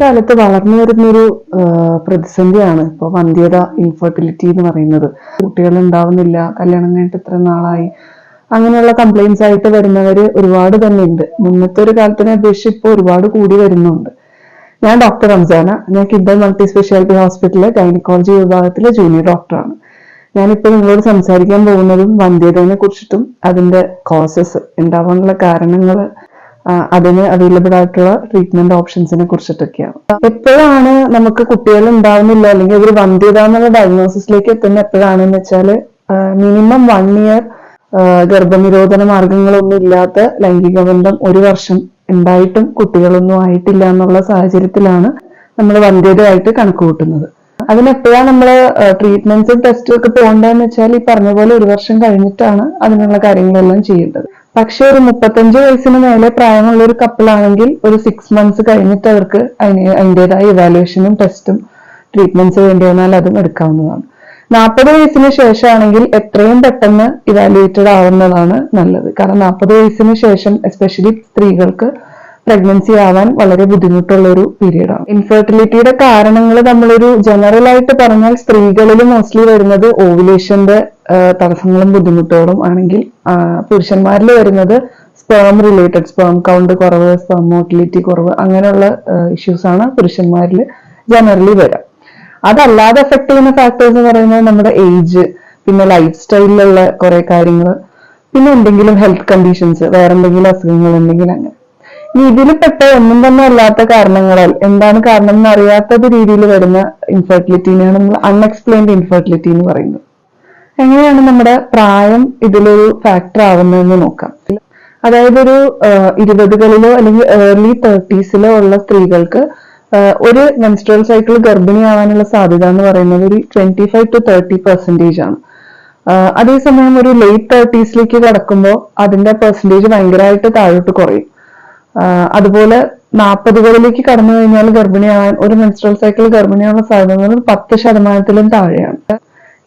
കാലത്ത് വളർന്നു വരുന്നൊരു പ്രതിസന്ധിയാണ് ഇപ്പോൾ വന്ധ്യത, ഇൻഫെർട്ടിലിറ്റി എന്ന് പറയുന്നത്. കുട്ടികൾ ഉണ്ടാവുന്നില്ല, കല്യാണം കഴിഞ്ഞിട്ട് ഇത്ര നാളായി, അങ്ങനെയുള്ള കംപ്ലൈന്റ്സ് ആയിട്ട് വരുന്നവര് ഒരുപാട് തന്നെ ഉണ്ട്. മുന്നത്തെ ഒരു കാലത്തിനെ അപേക്ഷിച്ച് ഇപ്പോൾ ഒരുപാട് കൂടി വരുന്നുണ്ട്. ഞാൻ ഡോക്ടർ റംസാന. ഞാൻ കിൻഡർ മൾട്ടി സ്പെഷ്യാലിറ്റി ഹോസ്പിറ്റലിലെ ഗൈനക്കോളജി വിഭാഗത്തിലെ ജൂനിയർ ഡോക്ടറാണ്. ഞാനിപ്പോൾ നിങ്ങളോട് സംസാരിക്കാൻ പോകുന്നതും വന്ധ്യതയെ കുറിച്ചിട്ടും അതിന്റെ കോസസ്, ഉണ്ടാവാനുള്ള കാരണങ്ങൾ, അതിന് അവൈലബിൾ ആയിട്ടുള്ള ട്രീറ്റ്മെന്റ് ഓപ്ഷൻസിനെ കുറിച്ചിട്ടൊക്കെയാണ്. എപ്പോഴാണ് നമുക്ക് കുട്ടികൾ ഉണ്ടാവുന്നില്ല അല്ലെങ്കിൽ ഒരു വന്ധ്യത എന്നുള്ള ഡയഗ്നോസിസിലേക്ക് എത്തുന്ന എപ്പോഴാണെന്ന് വെച്ചാൽ മിനിമം 1 ഇയർ ഗർഭനിരോധന മാർഗങ്ങളൊന്നും ഇല്ലാത്ത ലൈംഗിക ബന്ധം 1 വർഷം ഉണ്ടായിട്ടും കുട്ടികളൊന്നും ആയിട്ടില്ല എന്നുള്ള സാഹചര്യത്തിലാണ് നമ്മൾ വന്ധ്യതയായിട്ട് കണക്ക് കൂട്ടുന്നത്. അതിനെപ്പോഴാണ് നമ്മൾ ട്രീറ്റ്മെന്റ്സും ടെസ്റ്റും ഒക്കെ പോകേണ്ടതെന്ന് വെച്ചാൽ ഈ പറഞ്ഞ പോലെ 1 വർഷം കഴിഞ്ഞിട്ടാണ് അതിനുള്ള കാര്യങ്ങളെല്ലാം ചെയ്യേണ്ടത്. പക്ഷെ ഒരു 35 വയസ്സിന് മേലെ പ്രായമുള്ള ഒരു കപ്പിളാണെങ്കിൽ ഒരു 6 മന്ത്സ് കഴിഞ്ഞിട്ട് അവർക്ക് അതിൻ്റെതായ ഇവാലുവേഷനും ടെസ്റ്റും ട്രീറ്റ്മെന്റ്സ് വേണ്ടി വന്നാൽ അതും എടുക്കാവുന്നതാണ്. 40 വയസ്സിന് ശേഷമാണെങ്കിൽ എത്രയും പെട്ടെന്ന് ഇവാലുവേറ്റഡ് ആവുന്നതാണ് നല്ലത്. കാരണം 40 വയസ്സിന് ശേഷം എസ്പെഷ്യലി സ്ത്രീകൾക്ക് പ്രഗ്നൻസി ആവാൻ വളരെ ബുദ്ധിമുട്ടുള്ള ഒരു പീരീഡാണ്. ഇൻഫെർട്ടിലിറ്റിയുടെ കാരണങ്ങൾ നമ്മളൊരു ജനറൽ ആയിട്ട് പറഞ്ഞാൽ സ്ത്രീകളിൽ മോസ്റ്റ്ലി വരുന്നത് ഓവുലേഷന്റെ തടസ്സങ്ങളും ബുദ്ധിമുട്ടുകളും ആണെങ്കിൽ, പുരുഷന്മാരിൽ വരുന്നത് സ്പേം റിലേറ്റഡ്, സ്പേം കൗണ്ട് കുറവ്, സ്പേം മോട്ടിലിറ്റി കുറവ്, അങ്ങനെയുള്ള ഇഷ്യൂസ് ആണ് പുരുഷന്മാരിൽ ജനറലി വരാം. അതല്ലാതെ എഫക്ട് ചെയ്യുന്ന ഫാക്ടേഴ്സ് എന്ന് പറയുന്നത് നമ്മുടെ ഏജ്, പിന്നെ ലൈഫ് സ്റ്റൈലിലുള്ള കുറെ കാര്യങ്ങൾ, പിന്നെ എന്തെങ്കിലും ഹെൽത്ത് കണ്ടീഷൻസ്, വേറെ എന്തെങ്കിലും അസുഖങ്ങൾ ഉണ്ടെങ്കിൽ അങ്ങനെ. ഇനി ഇതിൽ പെട്ട ഒന്നും തന്നെ അല്ലാത്ത കാരണങ്ങളാൽ, എന്താണ് കാരണം എന്ന് അറിയാത്തത് രീതിയിൽ വരുന്ന ഇൻഫെർട്ടിലിറ്റിനെയാണ് നമ്മൾ അൺഎക്സ്പ്ലെയിൻഡ് ഇൻഫെർട്ടിലിറ്റി എന്ന് പറയുന്നത്. എങ്ങനെയാണ് നമ്മുടെ പ്രായം ഇതിലൊരു ഫാക്ടർ ആവുന്നതെന്ന് നോക്കാം. അതായത് ഒരു 20കളിലോ അല്ലെങ്കിൽ ഏർലി 30സിലോ ഉള്ള സ്ത്രീകൾക്ക് ഒരു മെൻസ്ട്രൽ സൈക്കിൾ ഗർഭിണിയാവാനുള്ള സാധ്യത എന്ന് പറയുന്നത് ഒരു 25 to 30% ആണ്. അതേസമയം ഒരു ലേറ്റ് 30സിലേക്ക് കടക്കുമ്പോൾ അതിന്റെ പെർസെന്റേജ് ഭയങ്കരമായിട്ട് താഴോട്ട് കുറയും. അതുപോലെ 40കളിലേക്ക് കടന്നു കഴിഞ്ഞാൽ ഗർഭിണിയാവാൻ, ഒരു മെൻസ്ട്രൽ സൈക്കിൾ ഗർഭിണിയാവാനുള്ള സാധ്യതകൾ 10%-ലും താഴെയാണ്.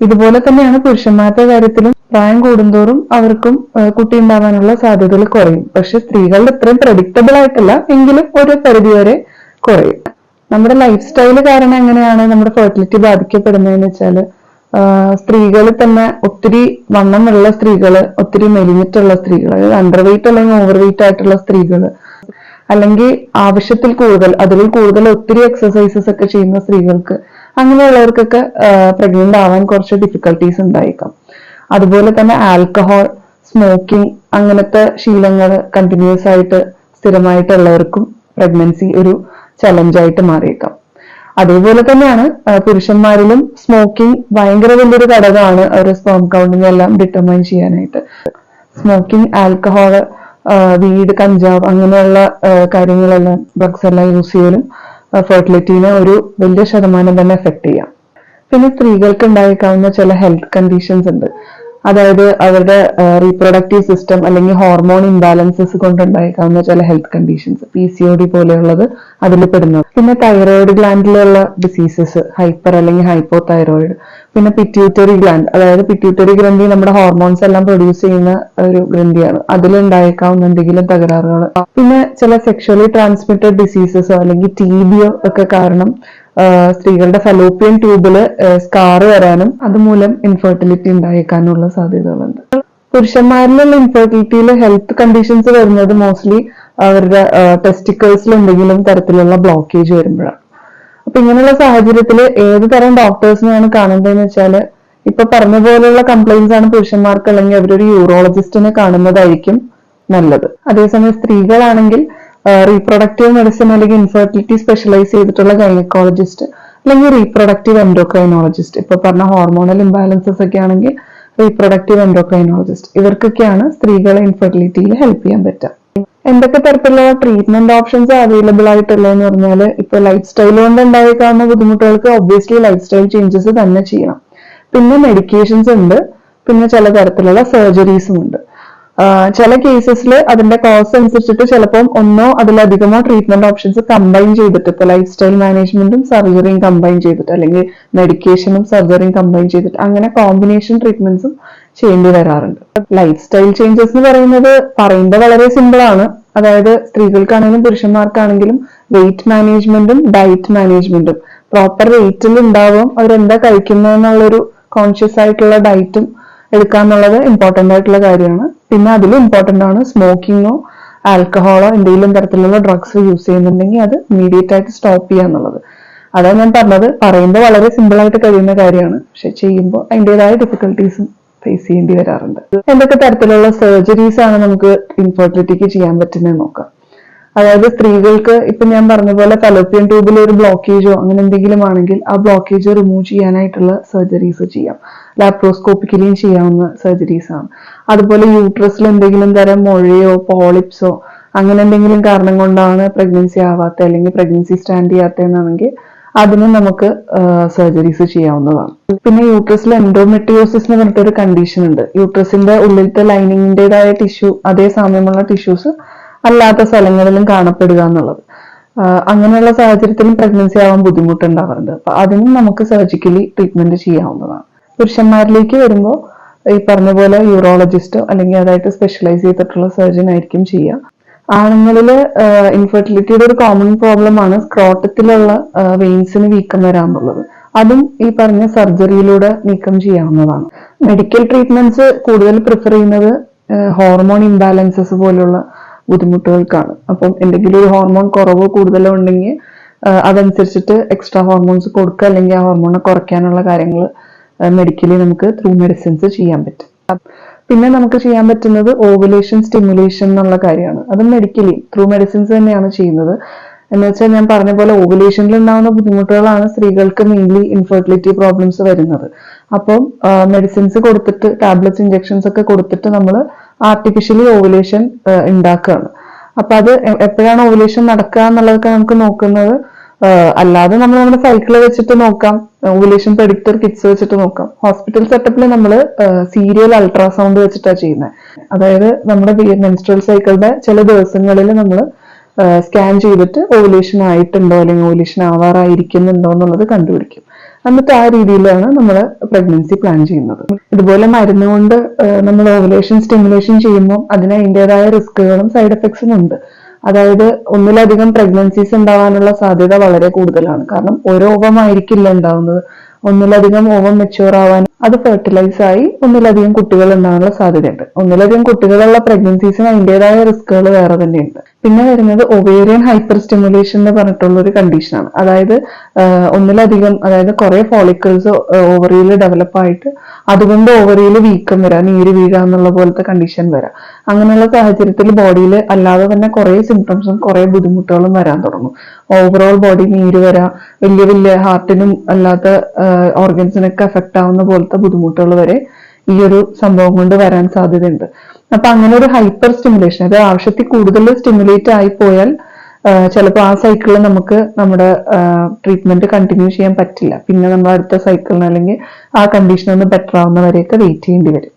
ഇതുപോലെ തന്നെയാണ് പുരുഷന്മാരുടെ കാര്യത്തിലും. പ്രായം കൂടുന്തോറും അവർക്കും കുട്ടി ഉണ്ടാവാനുള്ള സാധ്യതകൾ കുറയും. പക്ഷെ സ്ത്രീകളുടെ ഇത്രയും പ്രഡിക്റ്റബിൾ ആയിട്ടല്ല, എങ്കിലും ഒരു പരിധിവരെ കുറയും. നമ്മുടെ ലൈഫ് സ്റ്റൈല് കാരണം എങ്ങനെയാണ് നമ്മുടെ ഫെർട്ടിലിറ്റി ബാധിക്കപ്പെടുന്നതെന്ന് വെച്ചാല്, സ്ത്രീകളിൽ തന്നെ ഒത്തിരി വണ്ണമുള്ള സ്ത്രീകള്, ഒത്തിരി മെലിഞ്ഞിട്ടുള്ള സ്ത്രീകൾ, അതായത് അണ്ടർ വെയിറ്റ് അല്ലെങ്കിൽ ഓവർ വെയിറ്റ് ആയിട്ടുള്ള സ്ത്രീകള്, അല്ലെങ്കിൽ ആവശ്യത്തിൽ കൂടുതൽ, അതിൽ കൂടുതൽ ഒത്തിരി എക്സസൈസസ് ഒക്കെ ചെയ്യുന്ന സ്ത്രീകൾക്ക്, അങ്ങനെയുള്ളവർക്കൊക്കെ പ്രഗ്നന്റ് ആവാൻ കുറച്ച് ഡിഫിക്കൽട്ടീസ് ഉണ്ടായേക്കാം. അതുപോലെ തന്നെ ആൽക്കഹോൾ, സ്മോക്കിംഗ്, അങ്ങനത്തെ ശീലങ്ങൾ കണ്ടിന്യൂസ് ആയിട്ട് സ്ഥിരമായിട്ടുള്ളവർക്കും പ്രഗ്നൻസി ഒരു ചലഞ്ചായിട്ട് മാറിയേക്കാം. അതേപോലെ തന്നെയാണ് പുരുഷന്മാരിലും സ്മോക്കിംഗ് ഭയങ്കര വലിയൊരു ഘടകമാണ് അവരുടെ സ്പേം കൗണ്ടിനെ എല്ലാം ഡിറ്റർമൈൻ ചെയ്യാനായിട്ട്. സ്മോക്കിംഗ്, ആൽക്കഹോള്, വീഡ്, കഞ്ചാവ്, അങ്ങനെയുള്ള കാര്യങ്ങളെല്ലാം, ഡ്രഗ്സ് എല്ലാം യൂസ് ചെയ്യലും ഫെർട്ടിലിറ്റീനെ ഒരു വലിയ ശതമാനം തന്നെ എഫക്ട് ചെയ്യാം. പിന്നെ സ്ത്രീകൾക്ക് ഉണ്ടായേക്കാവുന്ന ചില ഹെൽത്ത് കണ്ടീഷൻസ് ഉണ്ട്. അതായത് അവരുടെ റീപ്രൊഡക്റ്റീവ് സിസ്റ്റം അല്ലെങ്കിൽ ഹോർമോൺ ഇംബാലൻസസ് കൊണ്ടുണ്ടായേക്കാവുന്ന ചില ഹെൽത്ത് കണ്ടീഷൻസ്, PCOD പോലെയുള്ളത് അതിൽ പെടുന്നത്. പിന്നെ തൈറോയിഡ് ഗ്ലാൻഡിലുള്ള ഡിസീസസ്, ഹൈപ്പർ അല്ലെങ്കിൽ ഹൈപ്പോ തൈറോയിഡ്. പിന്നെ പിറ്റ്യൂട്ടറി ഗ്ലാൻഡ്, അതായത് പിറ്റ്യൂട്ടറി ഗ്രന്ഥി നമ്മുടെ ഹോർമോൺസ് എല്ലാം പ്രൊഡ്യൂസ് ചെയ്യുന്ന ഒരു ഗ്രന്ഥിയാണ്. അതിലുണ്ടായേക്കാവുന്ന എന്തെങ്കിലും തകരാറുകൾ. പിന്നെ ചില സെക്ഷലി ട്രാൻസ്മിറ്റഡ് ഡിസീസസോ അല്ലെങ്കിൽ TB ഒക്കെ കാരണം സ്ത്രീകളുടെ ഫലോപ്പിയൻ ട്യൂബില് സ്കാർ വരാനും അതുമൂലം ഇൻഫെർട്ടിലിറ്റി ഉണ്ടായേക്കാനുള്ള സാധ്യതകളുണ്ട്. പുരുഷന്മാരിലുള്ള ഇൻഫെർട്ടിലിറ്റിയിൽ ഹെൽത്ത് കണ്ടീഷൻസ് വരുന്നത് മോസ്റ്റ്ലി അവരുടെ ടെസ്റ്റിക്കിൾസിൽ എന്തെങ്കിലും തരത്തിലുള്ള ബ്ലോക്കേജ് വരുമ്പോഴാണ്. അപ്പൊ ഇങ്ങനെയുള്ള സാഹചര്യത്തിൽ ഏത് തരം ഡോക്ടേഴ്സിനെയാണ് കാണേണ്ടതെന്ന് വെച്ചാല്, ഇപ്പൊ പറഞ്ഞ പോലെയുള്ള കംപ്ലൈന്റ്സ് ആണ് പുരുഷന്മാർക്ക് അല്ലെങ്കിൽ അവരൊരു യൂറോളജിസ്റ്റിനെ കാണുന്നതായിരിക്കും നല്ലത്. അതേസമയം സ്ത്രീകളാണെങ്കിൽ റീപ്രൊഡക്റ്റീവ് മെഡിസിൻ അല്ലെങ്കിൽ ഇൻഫെർട്ടിലിറ്റി സ്പെഷ്യലൈസ് ചെയ്തിട്ടുള്ള ഗൈനക്കോളജിസ്റ്റ് അല്ലെങ്കിൽ റീപ്രൊഡക്റ്റീവ് എൻഡോക്രൈനോളജിസ്റ്റ്, ഇപ്പൊ പറഞ്ഞ ഹോർമോണൽ ഇംബാലൻസസ് ഒക്കെ ആണെങ്കിൽ റീപ്രൊഡക്റ്റീവ് എൻഡോക്രൈനോളജിസ്റ്റ്, ഇവർക്കൊക്കെയാണ് സ്ത്രീകളെ ഇൻഫെർട്ടിലിറ്റിയിൽ ഹെൽപ്പ് ചെയ്യാൻ പറ്റുക. എന്തൊക്കെ തരത്തിലുള്ള ട്രീറ്റ്മെന്റ് ഓപ്ഷൻസ് അവൈലബിൾ ആയിട്ടുള്ളതെന്ന് പറഞ്ഞാൽ, ഇപ്പൊ ലൈഫ് സ്റ്റൈൽ കൊണ്ട് ഉണ്ടായേക്കാവുന്ന ബുദ്ധിമുട്ടുകൾക്ക് ഒബ്വിയസ്ലി ലൈഫ് സ്റ്റൈൽ ചേഞ്ചസ് തന്നെ ചെയ്യണം. പിന്നെ മെഡിക്കേഷൻസ് ഉണ്ട്, പിന്നെ ചില തരത്തിലുള്ള സർജറീസും ഉണ്ട്. ചില കേസസിൽ അതിന്റെ കോസ്റ്റ് അനുസരിച്ചിട്ട് ചിലപ്പം ഒന്നോ അതിലധികമോ ട്രീറ്റ്മെന്റ് ഓപ്ഷൻസ് കമ്പൈൻ ചെയ്തിട്ട്, ഇപ്പൊ ലൈഫ് സ്റ്റൈൽ മാനേജ്മെന്റും സർജറിയും കമ്പൈൻ ചെയ്തിട്ട്, അല്ലെങ്കിൽ മെഡിക്കേഷനും സർജറിയും കമ്പൈൻ ചെയ്തിട്ട്, അങ്ങനെ കോമ്പിനേഷൻ ട്രീറ്റ്മെന്റ്സും ചെയ്യേണ്ടി വരാറുണ്ട്. ലൈഫ് സ്റ്റൈൽ ചേഞ്ചസ് എന്ന് പറയുന്നത് പറയുമ്പോൾ വളരെ സിമ്പിൾ ആണ്. അതായത് സ്ത്രീകൾക്കാണെങ്കിലും പുരുഷന്മാർക്കാണെങ്കിലും വെയിറ്റ് മാനേജ്മെന്റും ഡയറ്റ് മാനേജ്മെന്റും. പ്രോപ്പർ വെയിറ്റിൽ ഉണ്ടാവും അവരെന്താ കഴിക്കുന്നതെന്നുള്ളൊരു കോൺഷ്യസ് ആയിട്ടുള്ള ഡയറ്റും എടുക്കാന്നുള്ളത് ഇമ്പോർട്ടന്റ് ആയിട്ടുള്ള കാര്യമാണ്. പിന്നെ അതിലും ഇമ്പോർട്ടന്റ് ആണ് സ്മോക്കിങ്ങോ ആൽക്കഹോളോ എന്തെങ്കിലും തരത്തിലുള്ള ഡ്രഗ്സ് യൂസ് ചെയ്യുന്നുണ്ടെങ്കിൽ അത് ഇമ്മീഡിയറ്റ് ആയിട്ട് സ്റ്റോപ്പ് ചെയ്യുക എന്നുള്ളത്. അതാണ് ഞാൻ പറഞ്ഞത്. പറയുമ്പോൾ വളരെ സിമ്പിൾ ആയിട്ട് കഴിയുന്ന കാര്യമാണ്, പക്ഷെ ചെയ്യുമ്പോൾ അതിൻ്റെതായ ഡിഫിക്കൽട്ടീസും ഫേസ് ചെയ്യേണ്ടി വരാറുണ്ട്. എന്തൊക്കെ തരത്തിലുള്ള സർജറീസ് ആണ് നമുക്ക് ഇൻഫെർട്ടിലിറ്റിക്ക് ചെയ്യാൻ പറ്റുന്നത് നോക്കാം. അതായത് സ്ത്രീകൾക്ക് ഇപ്പൊ ഞാൻ പറഞ്ഞ പോലെ ഫലോപ്പിയൻ ട്യൂബിൽ ഒരു ബ്ലോക്കേജോ അങ്ങനെ എന്തെങ്കിലും ആണെങ്കിൽ ആ ബ്ലോക്കേജ് റിമൂവ് ചെയ്യാനായിട്ടുള്ള സർജറീസ് ചെയ്യാം. ലാപ്രോസ്കോപ്പിക്കലിയും ചെയ്യാവുന്ന സർജറീസ് ആണ്. അതുപോലെ യൂട്രസിൽ എന്തെങ്കിലും തരം മുഴയോ പോളിപ്സോ അങ്ങനെ എന്തെങ്കിലും കാരണം കൊണ്ടാണ് പ്രഗ്നൻസി ആവാത്ത അല്ലെങ്കിൽ പ്രഗ്നൻസി സ്റ്റാൻഡ് ചെയ്യാത്തതെന്നാണെങ്കിൽ അതിനും നമുക്ക് സർജറീസ് ചെയ്യാവുന്നതാണ്. പിന്നെ യൂട്രസിൽ എൻഡോമെട്രിയോസിസ് എന്ന് പറഞ്ഞിട്ടൊരു കണ്ടീഷൻ ഉണ്ട്. യൂട്രസിന്റെ ഉള്ളിലത്തെ ലൈനിങ്ങിൻ്റെതായ ടിഷ്യൂ അതേ സാമ്യമുള്ള ടിഷ്യൂസ് അല്ലാത്ത സ്ഥലങ്ങളിലും കാണപ്പെടുക എന്നുള്ളത്. അങ്ങനെയുള്ള സാഹചര്യത്തിലും പ്രഗ്നൻസി ആവാൻ ബുദ്ധിമുട്ടുണ്ടാവാറുണ്ട്. അപ്പൊ അതിനും നമുക്ക് സർജിക്കലി ട്രീറ്റ്മെന്റ് ചെയ്യാവുന്നതാണ്. പുരുഷന്മാരിലേക്ക് വരുമ്പോൾ ഈ പറഞ്ഞ പോലെ യൂറോളജിസ്റ്റോ അല്ലെങ്കിൽ അതായിട്ട് സ്പെഷ്യലൈസ് ചെയ്തിട്ടുള്ള സർജൻ ആയിരിക്കും ചെയ്യുക. ആണുങ്ങളില് ഇൻഫെർട്ടിലിറ്റിയുടെ ഒരു കോമൺ പ്രോബ്ലം ആണ് സ്ക്രോട്ടത്തിലുള്ള വെയിൻസിന് വീക്കം വരാന്നുള്ളത്. അതും ഈ പറഞ്ഞ സർജറിയിലൂടെ നീക്കം ചെയ്യാവുന്നതാണ്. മെഡിക്കൽ ട്രീറ്റ്മെന്റ്സ് കൂടുതൽ പ്രിഫർ ചെയ്യുന്നത് ഹോർമോൺ ഇംബാലൻസസ് പോലുള്ള ബുദ്ധിമുട്ടുകൾക്കാണ്. അപ്പം എന്തെങ്കിലും ഒരു ഹോർമോൺ കുറവോ കൂടുതലോ ഉണ്ടെങ്കിൽ അതനുസരിച്ചിട്ട് എക്സ്ട്രാ ഹോർമോൺസ് കൊടുക്കുക അല്ലെങ്കിൽ ആ ഹോർമോണെ കുറയ്ക്കാനുള്ള കാര്യങ്ങൾ മെഡിക്കലി നമുക്ക് ത്രൂ മെഡിസിൻസ് ചെയ്യാൻ പറ്റും. പിന്നെ നമുക്ക് ചെയ്യാൻ പറ്റുന്നത് ഓവുലേഷൻ സ്റ്റിമുലേഷൻ എന്നുള്ള കാര്യമാണ്. അതും മെഡിക്കലി ത്രൂ മെഡിസിൻസ് തന്നെയാണ് ചെയ്യുന്നത്. എന്ന് വെച്ചാൽ ഞാൻ പറഞ്ഞ പോലെ ഓവുലേഷനിൽ ഉണ്ടാകുന്ന ബുദ്ധിമുട്ടുകളാണ് സ്ത്രീകൾക്ക് മെയിൻലി ഇൻഫെർട്ടിലിറ്റി പ്രോബ്ലംസ് വരുന്നത്. അപ്പം മെഡിസിൻസ് കൊടുത്തിട്ട് ടാബ്ലറ്റ്സ് ഇഞ്ചക്ഷൻസ് ഒക്കെ കൊടുത്തിട്ട് നമ്മൾ ആർട്ടിഫിഷ്യലി ഓവുലേഷൻ ഉണ്ടാക്കുകയാണ്. അപ്പൊ അത് എപ്പോഴാണ് ഓവുലേഷൻ നടക്കുക എന്നുള്ളതൊക്കെ നമുക്ക് നോക്കുന്നത് അല്ലാതെ നമ്മൾ നമ്മുടെ സൈക്കിള് വെച്ചിട്ട് നോക്കാം, ഓവുലേഷൻ പ്രെഡിക്ടർ കിറ്റ്സ് വെച്ചിട്ട് നോക്കാം. ഹോസ്പിറ്റൽ സെറ്റപ്പിൽ നമ്മൾ സീരിയൽ അൾട്രാസൗണ്ട് വെച്ചിട്ടാണ് ചെയ്യുന്നത്. അതായത് നമ്മുടെ മെൻസ്ട്രൽ സൈക്കിളിന്റെ ചില ദിവസങ്ങളിൽ നമ്മൾ സ്കാൻ ചെയ്തിട്ട് ഓവുലേഷൻ ആയിട്ടുണ്ടോ അല്ലെങ്കിൽ ഓവുലേഷൻ ആവാറായിരിക്കുന്നുണ്ടോ എന്നുള്ളത് കണ്ടുപിടിക്കും. എന്നിട്ട് ആ രീതിയിലാണ് നമ്മൾ പ്രഗ്നൻസി പ്ലാൻ ചെയ്യുന്നത്. ഇതുപോലെ മരുന്ന് കൊണ്ട് നമ്മൾ ഓവുലേഷൻ സ്റ്റിമുലേഷൻ ചെയ്യുമ്പോൾ അതിന് അതിൻ്റെതായ റിസ്കുകളും സൈഡ് എഫക്ട്സും ഉണ്ട്. അതായത് ഒന്നിലധികം പ്രഗ്നൻസീസ് ഉണ്ടാവാനുള്ള സാധ്യത വളരെ കൂടുതലാണ്. കാരണം ഓരോ ഓവം ആയിരിക്കില്ല ഉണ്ടാവുന്നത്. ഒന്നിലധികം ഓവം മെച്യൂർ ആവാൻ അത് ഫെർട്ടിലൈസ് ആയി ഒന്നിലധികം കുട്ടികൾ ഉണ്ടാകാനുള്ള സാധ്യതയുണ്ട്. ഒന്നിലധികം കുട്ടികളുള്ള പ്രഗ്നൻസീസിന് അതിൻ്റെതായ റിസ്കുകൾ വേറെ തന്നെയുണ്ട്. പിന്നെ വരുന്നത് ഒവേറിയൻ ഹൈപ്പർ സ്റ്റിമുലേഷൻ എന്ന് പറഞ്ഞിട്ടുള്ള ഒരു കണ്ടീഷനാണ്. അതായത് ഒന്നിലധികം അതായത് കുറെ ഫോളിക്കിൾസ് ഓവറിയിൽ ഡെവലപ്പ് ആയിട്ട് അതുകൊണ്ട് ഓവറിയിൽ വീക്കം വരാം, നീര് വീഴാ എന്നുള്ള പോലത്തെ കണ്ടീഷൻ വരാം. അങ്ങനെയുള്ള സാഹചര്യത്തിൽ ബോഡിയിൽ അല്ലാതെ തന്നെ കുറെ സിംറ്റംസും കുറെ ബുദ്ധിമുട്ടുകളും വരാൻ തുടങ്ങും. ഓവറോൾ ബോഡി നീര് വരാം, വലിയ വലിയ ഹാർട്ടിനും അല്ലാത്ത ഓർഗൻസിനൊക്കെ എഫക്ട് ആവുന്ന പോലത്തെ ബുദ്ധിമുട്ടുകൾ വരെ ഈ ഒരു സംഭവം കൊണ്ട് വരാൻ സാധ്യതയുണ്ട്. അപ്പൊ അങ്ങനെ ഒരു ഹൈപ്പർ സ്റ്റിമുലേഷൻ, അത് ആവശ്യത്തിൽ കൂടുതൽ സ്റ്റിമുലേറ്റ് ആയി പോയാൽ ചിലപ്പോൾ ആ സൈക്കിളിൽ നമുക്ക് നമ്മുടെ ട്രീറ്റ്മെന്റ് കണ്ടിന്യൂ ചെയ്യാൻ പറ്റില്ല. പിന്നെ നമ്മൾ അടുത്ത സൈക്കിളിന് അല്ലെങ്കിൽ ആ കണ്ടീഷൻ ഒന്ന് ബെറ്റർ ആവുന്നവരെയൊക്കെ വെയിറ്റ് ചെയ്യേണ്ടി വരും.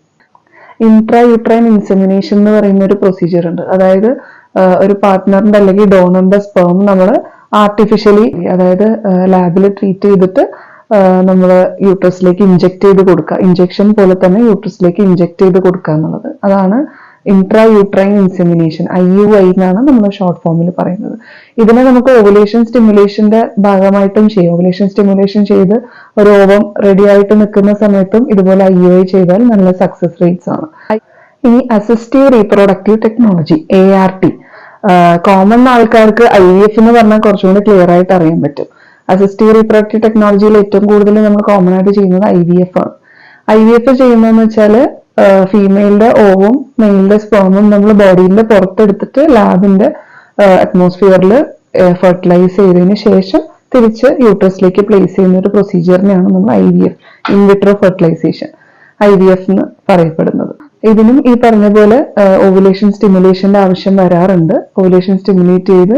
ഇൻട്രാ യൂട്രൈൻ ഇൻസെമിനേഷൻ എന്ന് പറയുന്ന ഒരു പ്രൊസീജിയർ ഉണ്ട്. അതായത് ഒരു പാർട്ട്ണറിന്റെ അല്ലെങ്കിൽ ഡോണറിന്റെ സ്പേം നമ്മൾ ആർട്ടിഫിഷ്യലി അതായത് ലാബിൽ ട്രീറ്റ് ചെയ്തിട്ട് നമ്മൾ യൂട്രസിലേക്ക് ഇഞ്ചെക്ട് ചെയ്ത് കൊടുക്കുക. ഇഞ്ചെക്ഷൻ പോലെ തന്നെ യൂട്രസിലേക്ക് ഇഞ്ചെക്ട് ചെയ്ത് കൊടുക്കുക എന്നുള്ളത്. അതാണ് ഇൻട്രാ യൂട്രൈൻ ഇൻസെമിനേഷൻ, IUI എന്നാണ് നമ്മൾ ഷോർട്ട് ഫോമിൽ പറയുന്നത്. ഇതിനെ നമുക്ക് ഓവുലേഷൻ സ്റ്റിമുലേഷന്റെ ഭാഗമായിട്ടും ചെയ്യും. ഓവുലേഷൻ സ്റ്റിമുലേഷൻ ചെയ്ത് ഒരു ഓവം റെഡി ആയിട്ട് നിൽക്കുന്ന സമയത്തും ഇതുപോലെ IUI ചെയ്താൽ നല്ല സക്സസ് റേറ്റ്സ് ആണ്. ഇനി assistive reproductive technology ART. Common ആൾക്കാർക്ക് IVF എന്ന് പറഞ്ഞാൽ കുറച്ചുകൂടി ക്ലിയർ ആയിട്ട് അറിയാൻ പറ്റും. അസിസ്റ്റീവ് റീപ്രൊഡക്റ്റീവ് ടെക്നോളജിയിൽ ഏറ്റവും കൂടുതൽ നമ്മൾ കോമൺ ആയിട്ട് ചെയ്യുന്നത് IVF ആണ്. IVF ചെയ്യുന്നതെന്ന് വെച്ചാൽ ഫീമെയിലിന്റെ ഓവും മെയിലിന്റെ സ്പേമും നമ്മൾ ബോഡിയുടെ പുറത്തെടുത്തിട്ട് ലാബിന്റെ അറ്റ്മോസ്ഫിയറിൽ ഫെർട്ടിലൈസ് ചെയ്തതിന് ശേഷം തിരിച്ച് യൂട്രസിലേക്ക് പ്ലേസ് ചെയ്യുന്ന ഒരു പ്രൊസീജിയറിനെയാണ് നമ്മൾ IVF, ഇൻവിട്രോ ഫെർട്ടിലൈസേഷൻ, IVF എന്ന് പറയപ്പെടുന്നത്. ഇതിനും ഈ പറഞ്ഞ പോലെ ഓവുലേഷൻ സ്റ്റിമുലേഷന്റെ ആവശ്യം വരാറുണ്ട്. ഓവുലേഷൻ സ്റ്റിമുലേറ്റ് ചെയ്ത്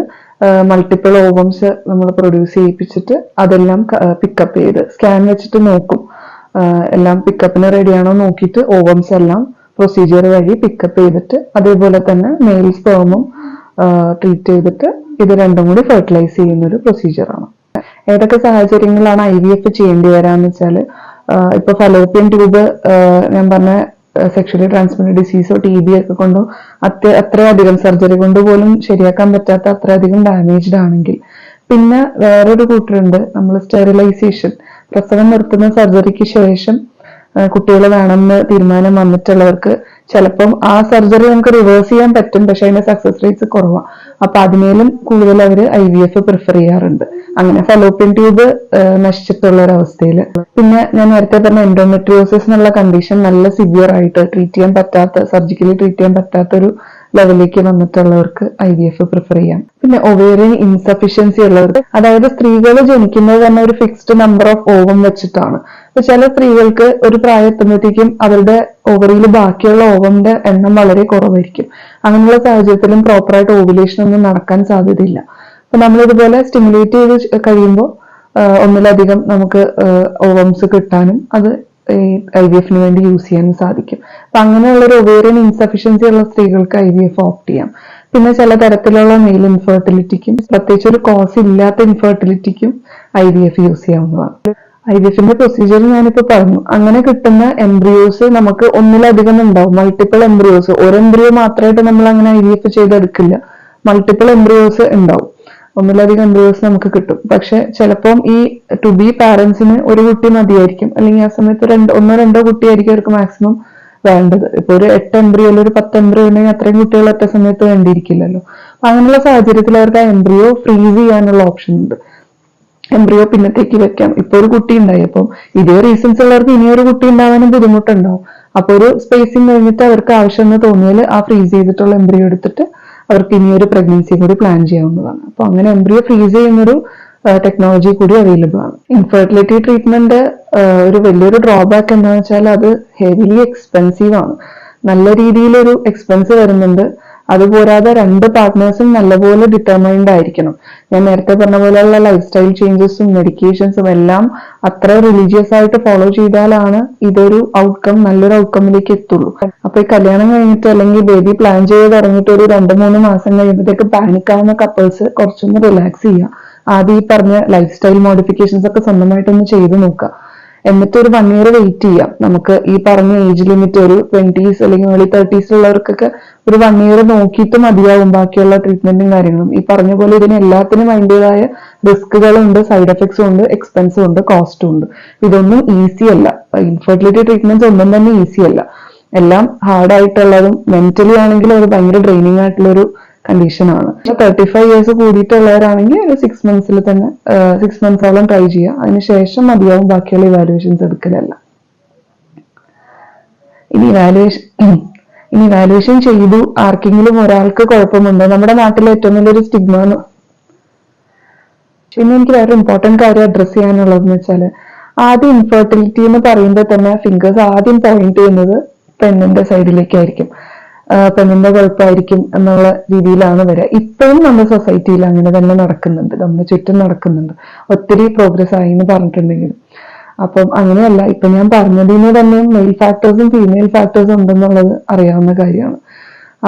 മൾട്ടിപ്പിൾ ഓവംസ് നമ്മൾ പ്രൊഡ്യൂസ് ചെയ്യിപ്പിച്ചിട്ട് അതെല്ലാം പിക്കപ്പ് ചെയ്ത് സ്കാൻ വെച്ചിട്ട് നോക്കും. എല്ലാം പിക്കപ്പിന് റെഡിയാണോ നോക്കിയിട്ട് ഓവംസ് എല്ലാം പ്രൊസീജിയർ വഴി പിക്കപ്പ് ചെയ്തിട്ട് അതേപോലെ തന്നെ മെയിൽ സ്പേമും ട്രീറ്റ് ചെയ്തിട്ട് ഇത് രണ്ടും കൂടി ഫെർട്ടിലൈസ് ചെയ്യുന്ന ഒരു പ്രൊസീജിയറാണ്. ഏതൊക്കെ സാഹചര്യങ്ങളാണ് IVF ചെയ്യേണ്ടി വരാന്ന് വെച്ചാൽ ഇപ്പൊ ഫലോപ്പിയൻ ട്യൂബ് ഞാൻ പറഞ്ഞ സെക്ഷലി ട്രാൻസ്മിറ്റഡ് ഡിസീസോ TB ഒക്കെ കൊണ്ടോ അത്രയധികം സർജറി കൊണ്ട് പോലും ശരിയാക്കാൻ പറ്റാത്ത അത്രയധികം ഡാമേജ്ഡ് ആണെങ്കിൽ പിന്നെ വേറൊരു കൂട്ടരുണ്ട്, നമ്മൾ സ്റ്റെറിലൈസേഷൻ, പ്രസവം നിർത്തുന്ന സർജറിക്ക് ശേഷം കുട്ടികളെ വേണമെന്ന് തീരുമാനം വന്നിട്ടുള്ളവർക്ക് ചിലപ്പം ആ സർജറി നമുക്ക് റിവേഴ്സ് ചെയ്യാൻ പറ്റും, പക്ഷെ അതിന്റെ സക്സസ് റേറ്റ്സ് കുറവാണ്. അപ്പൊ അതിനേലും കൂടുതൽ അവർ IVF പ്രിഫർ ചെയ്യാറുണ്ട്, അങ്ങനെ ഫലോപ്പിയൻ ട്യൂബ് നശിച്ചിട്ടുള്ള ഒരവസ്ഥയിൽ. പിന്നെ ഞാൻ നേരത്തെ പറഞ്ഞ എൻഡോമെട്രിയോസിസ് എന്നുള്ള കണ്ടീഷൻ നല്ല സിവിയർ ആയിട്ട് ട്രീറ്റ് ചെയ്യാൻ പറ്റാത്ത, സർജിക്കലി ട്രീറ്റ് ചെയ്യാൻ പറ്റാത്തൊരു ലെവലിലേക്ക് വന്നിട്ടുള്ളവർക്ക് IVF പ്രിഫർ ചെയ്യാം. പിന്നെ ഒവേറിയൻ ഇൻസഫിഷ്യൻസി ഉള്ളവർക്ക്, അതായത് സ്ത്രീകൾ ജനിക്കുന്നത് തന്നെ ഒരു ഫിക്സ്ഡ് നമ്പർ ഓഫ് ഓവം വെച്ചിട്ടാണ്. അപ്പൊ ചില സ്ത്രീകൾക്ക് ഒരു പ്രായം എത്തുമ്പോഴത്തേക്കും അവരുടെ ഓവറിയിൽ ബാക്കിയുള്ള ഓവമിന്റെ എണ്ണം വളരെ കുറവായിരിക്കും. അങ്ങനെയുള്ള സാഹചര്യത്തിലും പ്രോപ്പറായിട്ട് ഓവുലേഷൻ ഒന്നും നടക്കാൻ സാധ്യതയില്ല. അപ്പൊ നമ്മളിതുപോലെ സ്റ്റിമുലേറ്റ് ചെയ്ത് കഴിയുമ്പോൾ ഒന്നിലധികം നമുക്ക് ഓവംസ് കിട്ടാനും അത് IVF വേണ്ടി യൂസ് ചെയ്യാനും സാധിക്കും. അപ്പൊ അങ്ങനെയുള്ള ഒരു ഒവേറിയൻ ഇൻസഫിഷ്യൻസി ഉള്ള സ്ത്രീകൾക്ക് IVF ഓപ്റ്റ് ചെയ്യാം. പിന്നെ ചില തരത്തിലുള്ള മെയിൽ ഇൻഫെർട്ടിലിറ്റിക്കും, പ്രത്യേകിച്ച് ഒരു കോസ് ഇല്ലാത്ത ഇൻഫെർട്ടിലിറ്റിക്കും IVF യൂസ് ചെയ്യാവുന്നതാണ്. IVFന്റെ പ്രൊസീജിയർ ഞാനിപ്പോ പറഞ്ഞു. അങ്ങനെ കിട്ടുന്ന എംബ്രിയോസ് നമുക്ക് ഒന്നിലധികം ഉണ്ടാവും, മൾട്ടിപ്പിൾ എംബ്രിയോസ്. ഒരു എംബ്രിയോ മാത്രമായിട്ട് നമ്മൾ അങ്ങനെ IVF ചെയ്തെടുക്കില്ല, മൾട്ടിപ്പിൾ എംബ്രിയോസ് ഉണ്ടാവും, ഒന്നിലധികം എംബ്രിയോസ് നമുക്ക് കിട്ടും. പക്ഷെ ചിലപ്പം ഈ ടു ബി പാരന്റ്സിന് ഒരു കുട്ടി മതിയായിരിക്കും, അല്ലെങ്കിൽ ആ സമയത്ത് ഒന്നോ രണ്ടോ കുട്ടിയായിരിക്കും അവർക്ക് മാക്സിമം വേണ്ടത്. ഇപ്പൊ ഒരു 8 എംബ്രിയോ അല്ലെങ്കിൽ ഒരു 10 എംബ്രിയോ ഉണ്ടെങ്കിൽ അത്രയും കുട്ടികൾ ഒറ്റ സമയത്ത് വേണ്ടിയിരിക്കില്ലല്ലോ. അങ്ങനെയുള്ള സാഹചര്യത്തിൽ അവർക്ക് ആ എംബ്രിയോ ഫ്രീസ് ചെയ്യാനുള്ള ഓപ്ഷൻ ഉണ്ട്, എംബ്രിയോ പിന്നത്തേക്ക് വെക്കാം. ഇപ്പൊ ഒരു കുട്ടി ഉണ്ടായി, അപ്പം ഇതേ റീസൺസ് ഉള്ളവർക്ക് ഇനിയൊരു കുട്ടി ഉണ്ടാവാനും ബുദ്ധിമുട്ടുണ്ടാവും. അപ്പൊ ഒരു സ്പേസിങ് കഴിഞ്ഞിട്ട് അവർക്ക് ആവശ്യമെന്ന് തോന്നിയാൽ ആ ഫ്രീസ് ചെയ്തിട്ടുള്ള എംബ്രിയോ എടുത്തിട്ട് അവർക്ക് ഇനിയൊരു പ്രഗ്നൻസി കൂടി പ്ലാൻ ചെയ്യാവുന്നതാണ്. അപ്പൊ അങ്ങനെ എംബ്രിയോ ഫ്രീസ് ചെയ്യുന്നൊരു ടെക്നോളജി കൂടി അവൈലബിൾ ആണ്. ഇൻഫെർട്ടിലിറ്റി ട്രീറ്റ്മെന്റ് ഒരു വലിയൊരു ഡ്രോബാക്ക് എന്താണെന്ന് വെച്ചാൽ അത് ഹെവിലി എക്സ്പെൻസീവ് ആണ്, നല്ല രീതിയിലൊരു എക്സ്പെൻസ് വരുന്നുണ്ട്. അതുപോരാതെ രണ്ട് പാർട്ട്നേഴ്സും നല്ലപോലെ ഡിറ്റർമൈൻഡ് ആയിരിക്കണം. ഞാൻ നേരത്തെ പറഞ്ഞ പോലെയുള്ള ലൈഫ് സ്റ്റൈൽ ചേഞ്ചസും മെഡിക്കേഷൻസും എല്ലാം അത്ര റിലീജിയസ് ആയിട്ട് ഫോളോ ചെയ്താലാണ് ഇതൊരു ഔട്ട്കം, നല്ലൊരു ഔട്ട്കമ്മിലേക്ക് എത്തുള്ളൂ. അപ്പൊ ഈ കല്യാണം കഴിഞ്ഞിട്ട് അല്ലെങ്കിൽ ബേബി പ്ലാൻ ചെയ്ത് തുടങ്ങിയിട്ട് ഒരു 2-3 മാസം കഴിയുമ്പോഴത്തേക്ക് പാനിക് ആവുന്ന കപ്പിൾസ് കുറച്ചൊന്ന് റിലാക്സ് ചെയ്യുക. ആദ്യം ഈ പറഞ്ഞ ലൈഫ് സ്റ്റൈൽ മോഡിഫിക്കേഷൻസ് ഒക്കെ സ്വന്തമായിട്ടൊന്ന് ചെയ്ത് നോക്കുക. എന്നിട്ട് ഒരു 1 year വെയിറ്റ് ചെയ്യാം. നമുക്ക് ഈ പറഞ്ഞ ഏജ് ലിമിറ്റ് ഒരു 20s അല്ലെങ്കിൽ early 30s ഉള്ളവർക്കൊക്കെ ഒരു 1 year നോക്കിയിട്ട് മതിയാവും ബാക്കിയുള്ള ട്രീറ്റ്മെന്റും കാര്യങ്ങളും. ഈ പറഞ്ഞ പോലെ ഇതിന് എല്ലാത്തിനും അതിൻ്റെതായ റിസ്കുകളുണ്ട്, സൈഡ് എഫക്ട്സും ഉണ്ട്, എക്സ്പെൻസും ഉണ്ട്, കോസ്റ്റും ഉണ്ട്. ഇതൊന്നും ഈസി അല്ല. ഇൻഫെർട്ടിലിറ്റി ട്രീറ്റ്മെന്റ്സ് ഒന്നും തന്നെ ഈസി അല്ല, എല്ലാം ഹാർഡ് ആയിട്ടുള്ളതും മെന്റലി ആണെങ്കിലും അത് ഭയങ്കര ഡ്രെയിനിങ് ആയിട്ടുള്ളൊരു കണ്ടീഷനാണ്. 35 years കൂടിയിട്ടുള്ളവരാണെങ്കിൽ ഒരു 6 months തന്നെ 6 months ട്രൈ ചെയ്യുക. അതിനുശേഷം മതിയാവും ബാക്കിയുള്ള ഇവാലുവേഷൻസ് എടുക്കലല്ല. ഇനി ഇവാലുവേഷൻ ചെയ്തു ആർക്കെങ്കിലും ഒരാൾക്ക് കുഴപ്പമുണ്ടോ? നമ്മുടെ നാട്ടിലെ ഏറ്റവും വലിയൊരു സ്റ്റിഗ്മ. പിന്നെ എനിക്ക് വേറെ ഇമ്പോർട്ടന്റ് കാര്യം അഡ്രസ് ചെയ്യാനുള്ളതെന്ന് വെച്ചാല്, ആദ്യം ഇൻഫെർട്ടിലിറ്റി എന്ന് പറയുമ്പോൾ തന്നെ ഫിംഗേഴ്സ് ആദ്യം പോയിന്റ് ചെയ്യുന്നത് പെണ്ണിന്റെ സൈഡിലേക്കായിരിക്കും, പെണ്ണിന്റെ കുഴപ്പമായിരിക്കും എന്നുള്ള രീതിയിലാണ് വരിക. ഇപ്പോഴും നമ്മുടെ സൊസൈറ്റിയിൽ അങ്ങനെ തന്നെ നടക്കുന്നുണ്ട്, നമ്മുടെ ചുറ്റും നടക്കുന്നുണ്ട്, ഒത്തിരി പ്രോഗ്രസ് ആയി എന്ന് പറഞ്ഞിട്ടുണ്ടെങ്കിലും. അപ്പം അങ്ങനെയല്ല, ഇപ്പൊ ഞാൻ പറഞ്ഞതിന് തന്നെ മെയിൽ ഫാക്ടേഴ്സും ഫീമെയിൽ ഫാക്ടേഴ്സും ഉണ്ടെന്നുള്ളത് അറിയാവുന്ന കാര്യമാണ്.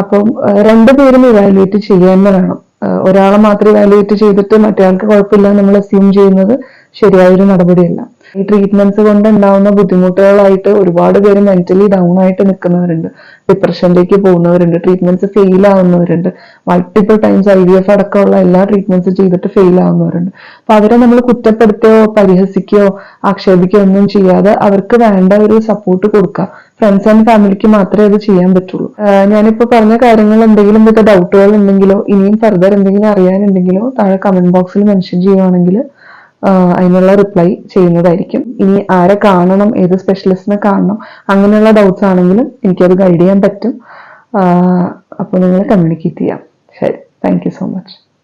അപ്പം രണ്ടുപേരും ഇവാലുവേറ്റ് ചെയ്യാൻ തന്നെ വേണം. ഒരാളെ മാത്രം ഇവാലുവേറ്റ് ചെയ്തിട്ട് മറ്റേയാൾക്ക് കുഴപ്പമില്ല നമ്മൾ അസ്യൂം ചെയ്യുന്നത് ശരിയായൊരു നടപടിയല്ല. ഈ ട്രീറ്റ്മെന്റ്സ് കൊണ്ട് ഉണ്ടാവുന്ന ബുദ്ധിമുട്ടുകളായിട്ട് ഒരുപാട് പേര് മെന്റലി ഡൗൺ ആയിട്ട് നിൽക്കുന്നവരുണ്ട്, ഡിപ്രഷനിലേക്ക് പോകുന്നവരുണ്ട്, ട്രീറ്റ്മെന്റ്സ് ഫെയിൽ ആവുന്നവരുണ്ട്, മൾട്ടിപ്പിൾ ടൈംസ് IVF അടക്കമുള്ള എല്ലാ ട്രീറ്റ്മെന്റ്സ് ചെയ്തിട്ട് ഫെയിൽ ആവുന്നവരുണ്ട്. അപ്പൊ അവരെ നമ്മൾ കുറ്റപ്പെടുത്തുകയോ പരിഹസിക്കുകയോ ആക്ഷേപിക്കുകയോ ഒന്നും ചെയ്യാതെ അവർക്ക് വേണ്ട ഒരു സപ്പോർട്ട് കൊടുക്കുക. ഫ്രണ്ട്സ് ആൻഡ് ഫാമിലിക്ക് മാത്രമേ അത് ചെയ്യാൻ പറ്റുള്ളൂ. ഞാനിപ്പോ പറഞ്ഞ കാര്യങ്ങൾ എന്തെങ്കിലും വിധ ഡൗട്ടുകൾ ഉണ്ടെങ്കിലോ ഇനിയും ഫർദർ എന്തെങ്കിലും അറിയാനുണ്ടെങ്കിലോ താഴെ കമന്റ് ബോക്സിൽ മെൻഷൻ ചെയ്യുവാണെങ്കിൽ അതിനുള്ള റിപ്ലൈ ചെയ്യുന്നതായിരിക്കും. ഇനി ആരെ കാണണം, ഏത് സ്പെഷ്യലിസ്റ്റിനെ കാണണം, അങ്ങനെയുള്ള ഡൗട്ട്സ് ആണെങ്കിലും എനിക്കത് ഗൈഡ് ചെയ്യാൻ പറ്റും. അപ്പോൾ നിങ്ങൾ കമ്മ്യൂണിക്കേറ്റ് ചെയ്യാം. ശരി, താങ്ക് യു സോ മച്ച്.